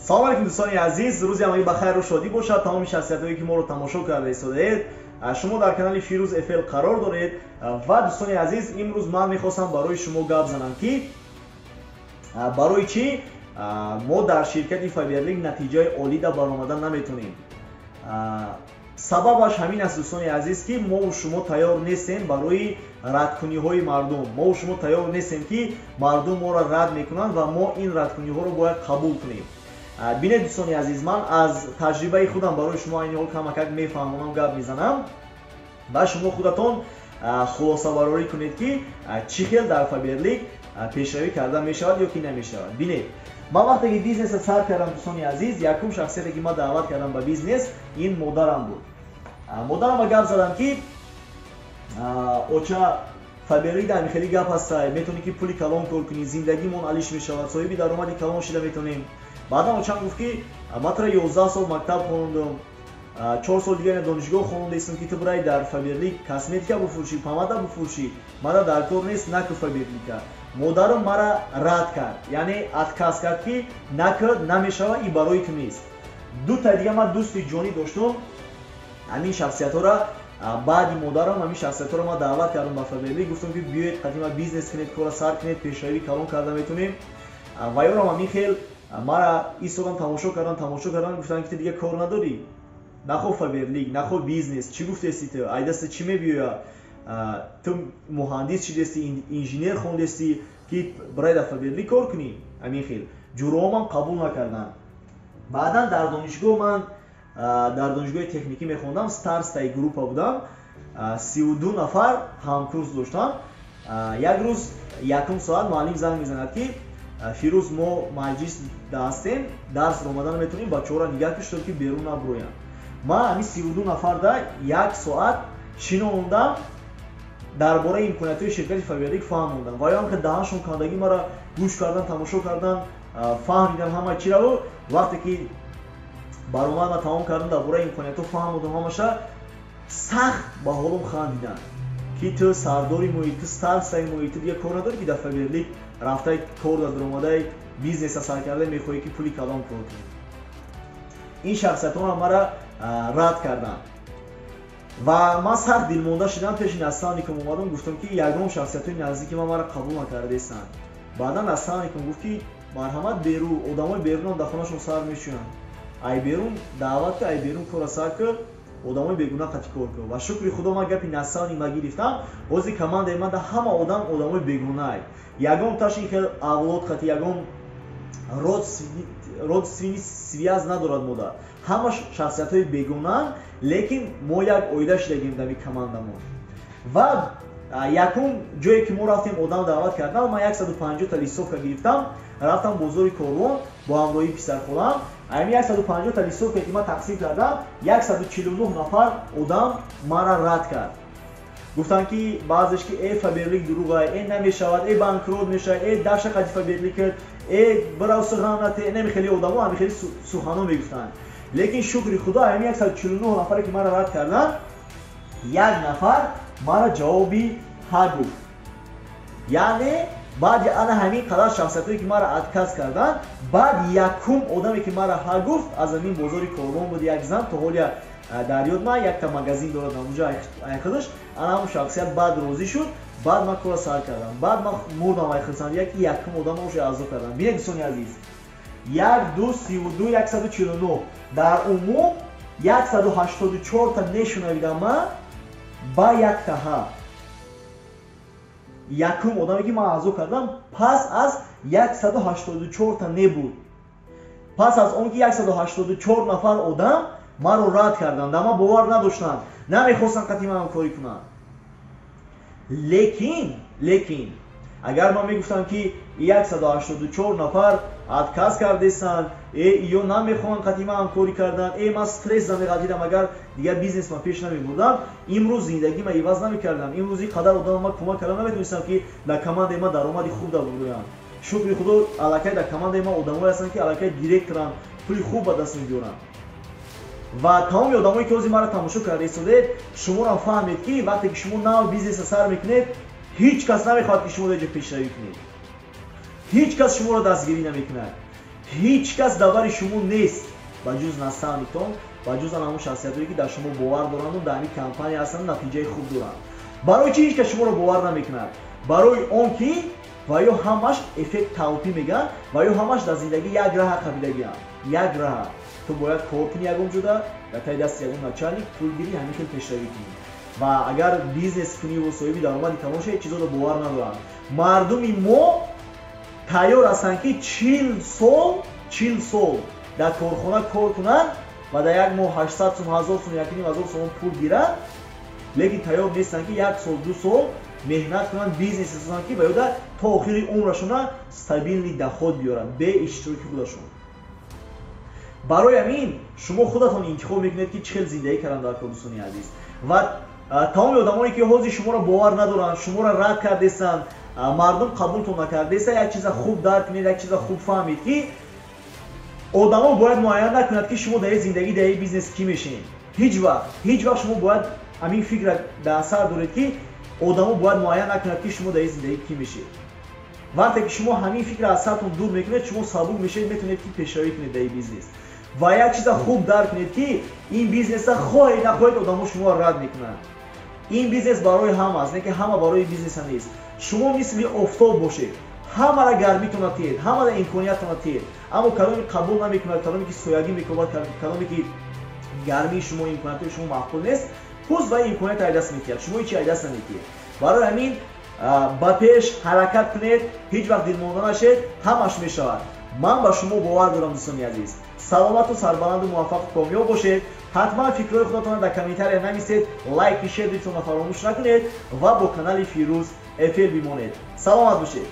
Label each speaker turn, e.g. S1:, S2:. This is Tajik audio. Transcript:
S1: салом алейкум дӯстони азиз, рӯзи ҳамагӣ ба хайру шодӣ бошад. Тамоми шахсиятҳое ки моро тамошо карда истодаед, шумо дар канали Фирӯз FL қарор доред ва дӯстони азиз, имрӯз ман мехостам барои шумо гап занам ки барои чӣ мо дар ширкати Faberlic натиҷаи олӣ баромада наметонем. Сабабаш ҳамин аст дӯстони азиз ки мо шумо тайёр нестем барои радкуниҳои мардум. Мо шумо тайёр нестем ки мардум моро рад мекунанд ва мо ин радкуниҳоро бояд қабул кунем. Бинед дӯстони азиз, ман аз таҷрибаи худам барои шумо айни ҳол камакак мефаҳмонам, гап мезанам ва шумо худатон хулосаварорӣ кунед ки чӣ хел дар Faberlic пешравӣ карда мешавад ё ки намешавад. Бинед, ман вақте ки бизнеса сар кардам дӯстони азиз, якум шахсияте ки ман даъват кардам ба бизнес ин модарам буд. Модарам ба гап задам ки оча Faberlic дар хеле гап ҳаста, метавонӣ ки пули калон кор кунӣ, зиндагимон алиш мешавад, соҳиби даромади калон шида метавонем. Баъдан очам гуфт ки ман тара 11 сол мактаб хонондам, 4 сол дигар донишгоҳ хононда истам ки ту бирай дар Faberlic косметика буфурӯшӣ, помада буфурӯшӣ, мана дар кор нест, наку Faberlic. Модарам мара рад кард, яъне отказ кард ки накр намешава, и барои ту нест. Дута дига ман дӯсти ҷонӣ доштам, ҳамин шахсиятҳоро баъди модарам ҳамин шахсиятҳоро ман даъват кардам ба Faberlic, гуфтам ки биёед қадима бизнес кунед, кора сар кунед, пешравӣ калон карда метавонем. Ва ёрам ҳамин хел мара истодам тамошо кардан, гуфтанд ки ту дига кор надорӣ, нахо Faberlic, нахо бизнес, чӣ гуфтести ту, айдаста чӣ мебиёя, ту муҳандис шидести, инженер хондести ки барои дар Faberlic кор кунӣ. Ҳамин хел ҷуроҳомам қабул накарданд. Баъдан дар донишгоҳ ман дар донишгоҳи техникӣ мехондам, старстаи группа будам, 32 нафар ҳамкурс доштам. Як рӯз якум соат муаллим занг мезанад ки Фирӯз, мо маҷлис ҳастем, дарс омада наметавонем, бачаҳоро нигоҳ кушто ки берун набуроянд. Ман ҳамин 32 нафарда 1 соат шинондам, дар бораи имкониятҳои ширкати Faberlic фаҳмондам. Ва ём ки даҳаншон кандагӣ мара гӯш кардан, тамошо кардан, фаҳмидам ҳама чиро. Вақте ки баромад ман тамом кардам, дар бораи имкониятҳо фаҳмондам ҳамаша, сахт ба ҳолам хандиданд ки ту сардори моӣ, ту старстаи моӣ, ту дига кор надорӣ ки дар Faberlic рафтай кор дар даромадаи бизнеса сар карда мехоҳӣ ки пули калон кор кунӣ. Ин шахсиятҳоро мара рад карданд ва ман сахт дилмонда шудам. Пеши наставникам омадам, гуфтам ки ягон шахсиятҳои наздики ман мара қабул накардастанд. Баъдан наставникам гуфт ки марҳамат беру, одамои берунам дар хонашон сар мешӯянд, ай берун даъват ки, ай берун кора сар кар, одамои бегуна қати кор кар. Ва шукри худо ман гапи наставник ма гирифтам, ҳозир командаи ман да ҳама одам одамои бегунаай. Ягон ташин хел авлод қати, ягон родственни связ надорад модар. Ҳама шахсиятҳои бегунаанд, лекин мо як оила шидагим дар командамон. Ва якум ҷое ки мо рафтем одам даъват кардам, ман 150 та листовка гирифтам, рафтам бозори Корвон бо ҳамроҳии писархонам. Ҳамин 150 та листовка ки ман тақсим кардам, 149 нафар одам мара рад кард. Гуфтанд ки баъзеш ки Faberlic дурӯғай, намешавад, банкрот мешавад, даша қади Faberlic кард, барав сухан нате, хеле одамо ҳамин хеле суханҳо мегуфтанд. Лекин шукри худо, ҳамин 149 нафаре ки мара рад карданд, як нафар мара ҷавоби ҳа гуфт. Яъне баъди ана ҳамин қадар шахсиятҳое ки мара отказ карданд, баъд якум одаме ки мара ҳа гуфт аз ҳамин бозори Корвон буд, як зан, то ҳоли дар ёд ман, якта магазин дорад намуҷа айхидаш, ана ҳамун шахсият баъд розӣ шуд, баъд ман кора сар кардам, баъд ман мурдам айхидсам, як якум одам оша аъзо кардам. Бинед дӯстони азиз, 1 2 32 149 дар умум 184 та нешунавидам ман ба якта ҳа. Якум одаме ки ман аъзо кардам пас аз 184 та небуд. Пас аз он ки 184 нафар одам маро рад карданд, дар ман бовар надоштанд, намехостанд қати ман ҳамкорӣ кунанд. Лекин агар ман мегуфтам ки 184 нафар отказ кардастанд, ё намехоҳанд қати ман ҳамкорӣ кардан, ман стресс замеғалтидам, агар дигар бизнес ман пеш намебурдам, имрӯз зиндагӣ ман иваз намекардам, имрӯз ин қадар одам ман кӯмак карда наметавонистам ки дар командаи ман даромади хуб dabурӯям. Шукри худо, аллакай дар командаи ман одамое ҳастанд ки аллакай директоранд, пули хуб ба даст мебиёранд. Ва тамоми одамое ки ҳозир мара тамошо карда истодаед, шумоам фаҳмед ки вақте ки шумо нав бизнеса сар мекунед, ҳеҷ кас намехоҳад ки шумо дар ҷо пешравӣ кунед. ҳеҷ кас шуморо дастгирӣ намекунад. هیچ کس داوری شما نیست بجز ناسامیتون بجز همون شخصیتایی که در شما باور دارند و در این کمپانی هستند نتیجه خوب دارند. برای چی هیچ کس شما رو باور نمیکند؟ برای اون که و یا همش افکت تاوپی میگن و یا همش در زندگی یک راه قبیلگی هم یک راه تو باید کار کنی یکم جدا در تای دست یکم نچالی پول گیری همین خیلی پیشروی کنی و اگر بیزنس کنی و صاحب درآمدی کماش هیچ چیزا رو باور ندارن. مردمی ما تیار هستند که 40 سال در کارخانه کار کنن و در یک ماه 800 سوم 1000 سوم 1000 سوم پول گیرن، لیکن تیار نیستن که یک سال دو سال مهنت کنن بیزنس سازن که باید تا آخر عمرشون استابیل دخل بیارن به اشتراک خودشون. برای همین شما خودتون انتخاب میکنید که چه زندگی کردن در دوستان عزیز و تمام آدمایی که حاضر شما را باور ندارن، شما را رد کردیسن، مردم قبولتون نکردیسن، یک چیز خوب درک کنید، یک چیز خوب فهمید که آدما باید معاینه نکنند که شما در زندگی در بیزنس کی میشین. هیچ وقت شما باید همین فکر در سر دارید که آدما باید معاینه نکنند که شما در زندگی کی میشید. وقتی که شما همین فکر از سرتون دور میکنید شما سبک میشید، میتونید که پیشروی کنید در بیزنس و یک چیز خوب درک کنید که این بیزنس خواهید نخواهید آدما شما رد میکنند. این بیزنس برای همه است، نه که همه برای بیزنس نیست. شما مثل آفتاب باشید، همه را گرمیتون اتید، همه را امکانیتتون اتید، اما کلامی قبول نمیکنید، کلامی که سویاگی میکنید، کلامی که گرمی شما امکانیت شما معقول نیست، خوز و امکانیت ایدست میکرد، شما هیچی ایدست نمیکرد. برای همین با پیش حرکت کنید، هیچ وقت دلمانده نشید، همش میشود. من با شما باور دارم دوستان عزیز. سلامت و سربلند و موفق و کامیاب باشید. حتما فکرهای خودتون در کامنتاری نویسید، لایک شیر دیتون فراموش نکنید و با کانال فیروز افل بمانید. سلامت باشید.